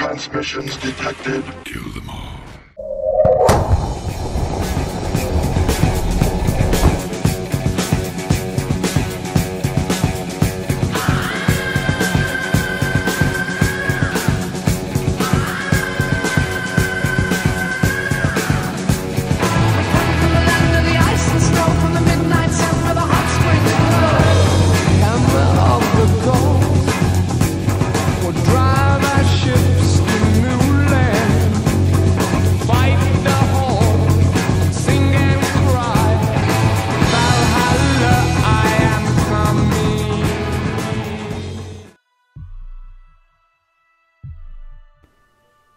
transmissions detected. Kill them all.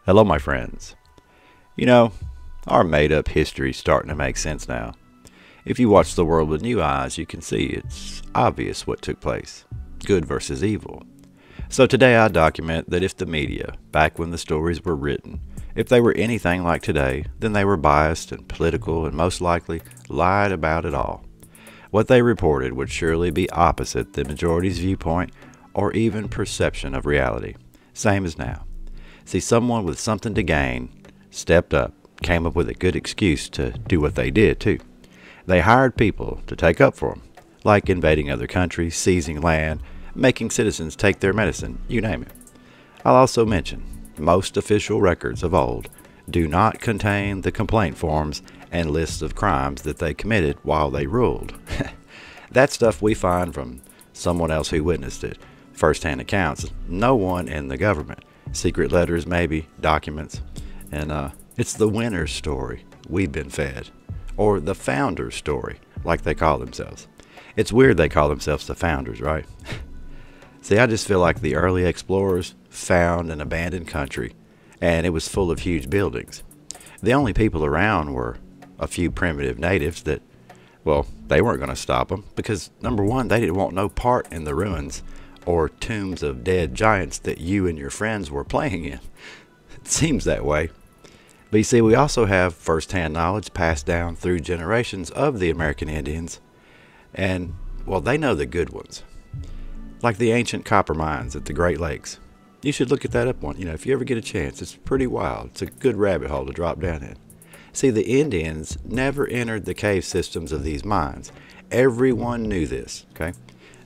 Hello, my friends. You know, our made-up history's starting to make sense now. If you watch the world with new eyes, you can see it's obvious what took place. Good versus evil. So today I document that if the media, back when the stories were written, if they were anything like today, then they were biased and political and most likely lied about it all. What they reported would surely be opposite the majority's viewpoint or even perception of reality. Same as now. See, someone with something to gain stepped up, came up with a good excuse to do what they did too. They hired people to take up for them, like invading other countries, seizing land, making citizens take their medicine, you name it. I'll also mention, most official records of old do not contain the complaint forms and lists of crimes that they committed while they ruled. That stuff we find from someone else who witnessed it, first-hand accounts, no one in the government. Secret letters, maybe, documents, and it's the winner's story we've been fed, or the founder's story, like they call themselves. It's weird they call themselves the founders, right? See, I just feel like the early explorers found an abandoned country, and it was full of huge buildings. The only people around were a few primitive natives that, well, they weren't going to stop them, because number one, they didn't want no part in the ruins or tombs of dead giants that you and your friends were playing in. It seems that way. But you see, we also have first-hand knowledge passed down through generations of the American Indians, and, well, they know the good ones. Like the ancient copper mines at the Great Lakes. You should look at that up one, if you ever get a chance. It's pretty wild. It's a good rabbit hole to drop down in. See, the Indians never entered the cave systems of these mines. Everyone knew this, okay?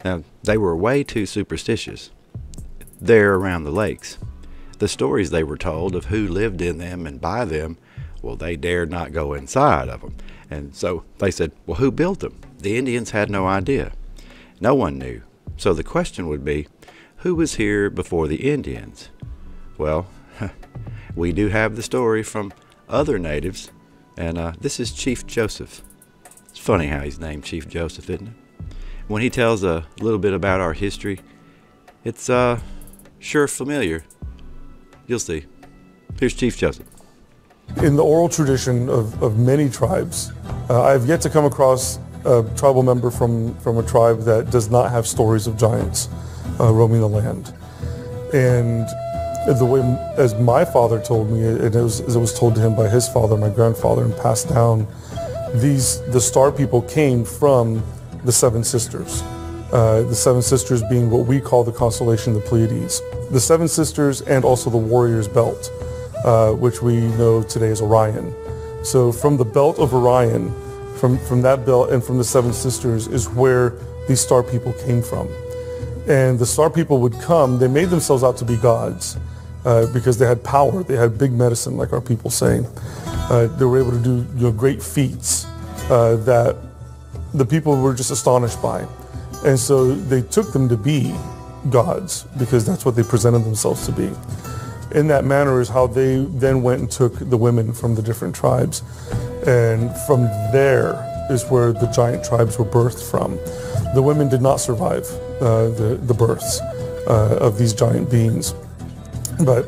Now, they were way too superstitious there around the lakes. The stories they were told of who lived in them and by them, well, they dared not go inside of them. And so they said, well, who built them? The Indians had no idea. No one knew. So the question would be, who was here before the Indians? Well, we do have the story from other natives, and this is Chief Joseph. It's funny how he's named Chief Joseph, isn't it? When he tells a little bit about our history, it's sure familiar. You'll see. Here's Chief Joseph. In the oral tradition of many tribes, I've yet to come across a tribal member from a tribe that does not have stories of giants roaming the land. And the way, as my father told me, and as it was told to him by his father, my grandfather, and passed down, the Star people came from the Seven Sisters. The Seven Sisters being what we call the constellation of the Pleiades. The Seven Sisters and also the Warrior's Belt, which we know today as Orion. So from the belt of Orion, from that belt and from the Seven Sisters is where these Star people came from. And the Star people would come, they made themselves out to be gods because they had power, they had big medicine, like our people say. They were able to do great feats that the people were just astonished by. And so they took them to be gods because that's what they presented themselves to be. In that manner is how they then went and took the women from the different tribes. And from there is where the giant tribes were birthed from. The women did not survive the births of these giant beings. But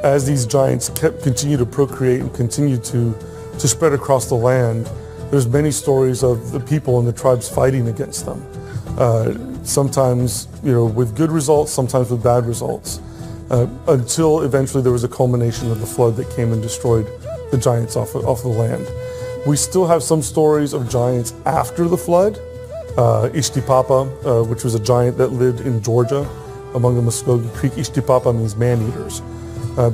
as these giants continue to procreate and continue to spread across the land, there's many stories of the people and the tribes fighting against them. Sometimes, with good results, sometimes with bad results, until eventually there was a culmination of the flood that came and destroyed the giants off the land. We still have some stories of giants after the flood. Ishtipapa, which was a giant that lived in Georgia among the Muskogee Creek. Ishtipapa means man-eaters.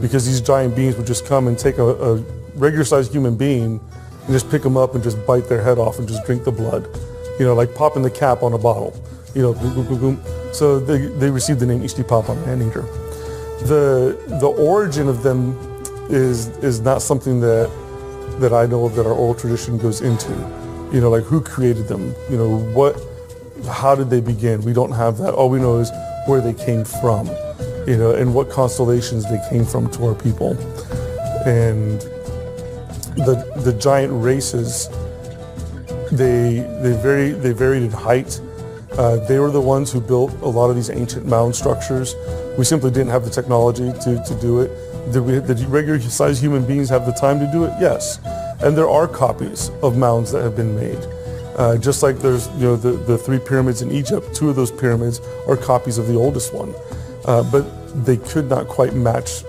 because these giant beings would just come and take a regular-sized human being and just pick them up and just bite their head off and just drink the blood, like popping the cap on a bottle, boom, boom, boom, boom. So they received the name Ishti-Papa, man-eater. The origin of them is not something that I know of that our oral tradition goes into. Like who created them? How did they begin? We don't have that. All we know is where they came from, and what constellations they came from to our people. And the giant races, they varied in height. They were the ones who built a lot of these ancient mound structures. We simply didn't have the technology to do it. Did regular-sized human beings have the time to do it? Yes. And there are copies of mounds that have been made. Just like there's the 3 pyramids in Egypt, 2 of those pyramids are copies of the oldest one. But they could not quite match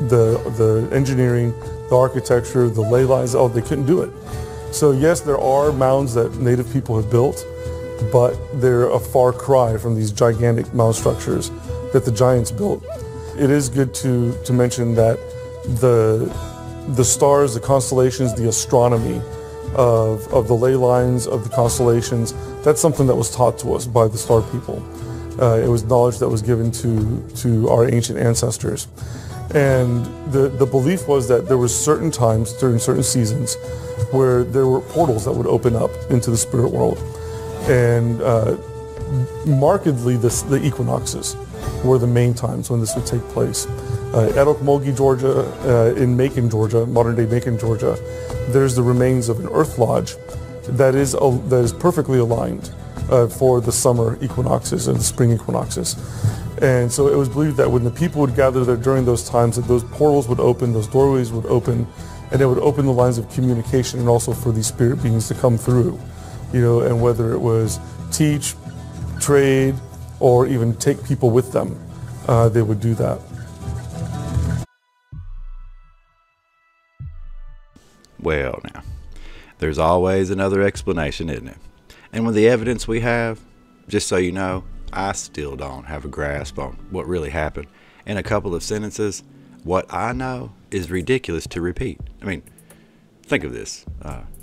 the engineering, the architecture, the ley lines. Oh, they couldn't do it. So yes, there are mounds that native people have built, but they're a far cry from these gigantic mound structures that the giants built. It is good to mention that the stars, the constellations, the astronomy of the ley lines of the constellations, that's something that was taught to us by the star people. It was knowledge that was given to our ancient ancestors. And the belief was that there were certain times during certain seasons where there were portals that would open up into the spirit world. And markedly the equinoxes were the main times when this would take place. At Okmulgee, Georgia, in Macon, Georgia, modern-day Macon, Georgia, there's the remains of an earth lodge that is perfectly aligned for the summer equinoxes and the spring equinoxes. And so it was believed that when the people would gather there during those times, that those portals would open, those doorways would open, and it would open the lines of communication and also for these spirit beings to come through, and whether it was teach, trade, or even take people with them, they would do that. Well, now, there's always another explanation, isn't it? And with the evidence we have, just so you know, I still don't have a grasp on what really happened. In a couple of sentences, what I know is ridiculous to repeat. I mean, think of this.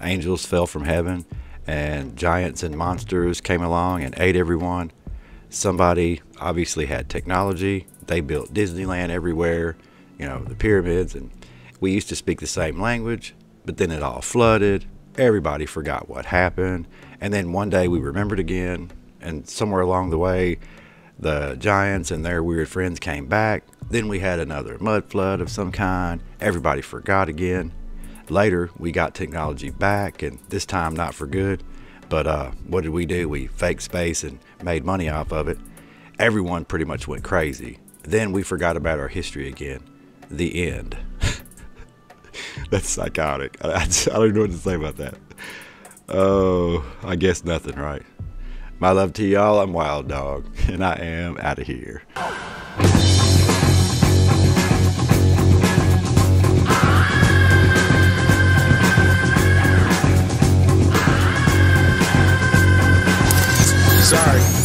Angels fell from heaven, and giants and monsters came along and ate everyone. Somebody obviously had technology. They built Disneyland everywhere, the pyramids, and we used to speak the same language, but then it all flooded. Everybody forgot what happened, and then one day we remembered again, and somewhere along the way, the giants and their weird friends came back. Then we had another mud flood of some kind. Everybody forgot again. Later, we got technology back, and this time not for good. But what did we do? We faked space and made money off of it. Everyone pretty much went crazy. Then we forgot about our history again. The end. That's psychotic. I don't even know what to say about that. Oh, I guess nothing, right? My love to y'all. I'm Wild Dog, and I am out of here. Sorry.